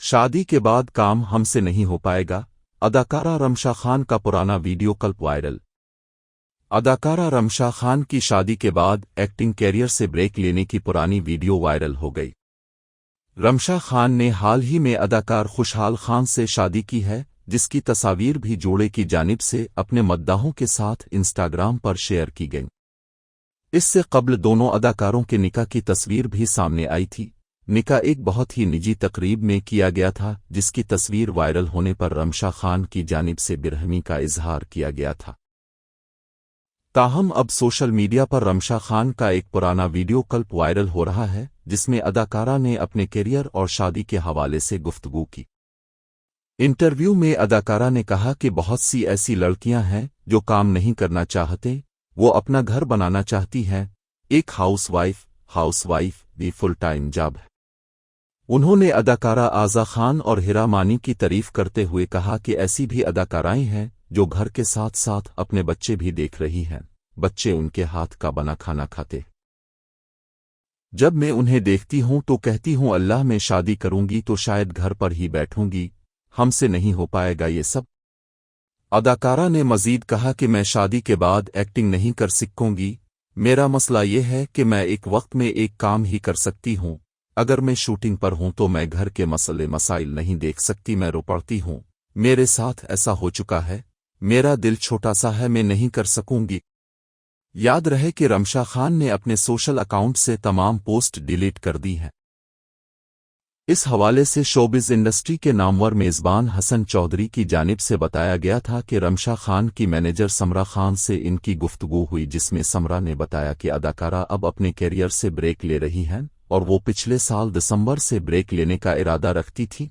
شادی کے بعد کام ہم سے نہیں ہو پائے گا، اداکارہ رمشا خان کا پرانا ویڈیو کلپ وائرل۔ اداکارہ رمشا خان کی شادی کے بعد ایکٹنگ کیریئر سے بریک لینے کی پرانی ویڈیو وائرل ہو گئی۔ رمشا خان نے حال ہی میں اداکار خوشحال خان سے شادی کی ہے، جس کی تصاویر بھی جوڑے کی جانب سے اپنے مداحوں کے ساتھ انسٹاگرام پر شیئر کی گئیں۔ اس سے قبل دونوں اداکاروں کے نکاح کی تصویر بھی سامنے آئی تھی۔ نکاح ایک بہت ہی نجی تقریب میں کیا گیا تھا، جس کی تصویر وائرل ہونے پر رمشا خان کی جانب سے برہمی کا اظہار کیا گیا تھا۔ تاہم اب سوشل میڈیا پر رمشا خان کا ایک پرانا ویڈیو کلپ وائرل ہو رہا ہے، جس میں اداکارہ نے اپنے کیریئر اور شادی کے حوالے سے گفتگو کی۔ انٹرویو میں اداکارہ نے کہا کہ بہت سی ایسی لڑکیاں ہیں جو کام نہیں کرنا چاہتے، وہ اپنا گھر بنانا چاہتی ہیں۔ ایک ہاؤس وائف بھی فل ٹائم جاب ہے۔ انہوں نے اداکارہ آزا خان اور ہیرا مانی کی تعریف کرتے ہوئے کہا کہ ایسی بھی اداکارائیں ہیں جو گھر کے ساتھ ساتھ اپنے بچے بھی دیکھ رہی ہیں، بچے ان کے ہاتھ کا بنا کھانا کھاتے۔ جب میں انہیں دیکھتی ہوں تو کہتی ہوں اللہ میں شادی کروں گی تو شاید گھر پر ہی بیٹھوں گی، ہم سے نہیں ہو پائے گا یہ سب۔ اداکارہ نے مزید کہا کہ میں شادی کے بعد ایکٹنگ نہیں کر سکوں گی، میرا مسئلہ یہ ہے کہ میں ایک وقت میں ایک کام ہی کر سکتی ہوں، اگر میں شوٹنگ پر ہوں تو میں گھر کے مسائل نہیں دیکھ سکتی، میں رو پڑتی ہوں، میرے ساتھ ایسا ہو چکا ہے، میرا دل چھوٹا سا ہے، میں نہیں کر سکوں گی۔ یاد رہے کہ رمشا خان نے اپنے سوشل اکاؤنٹ سے تمام پوسٹ ڈیلیٹ کر دی ہیں۔ اس حوالے سے شوبز انڈسٹری کے نامور میزبان حسن چودھری کی جانب سے بتایا گیا تھا کہ رمشا خان کی مینیجر سمرا خان سے ان کی گفتگو ہوئی، جس میں سمرا نے بتایا کہ اداکارہ اب اپنے کیریئر سے بریک لے رہی ہیں اور وہ پچھلے سال دسمبر سے بریک لینے کا ارادہ رکھتی تھی۔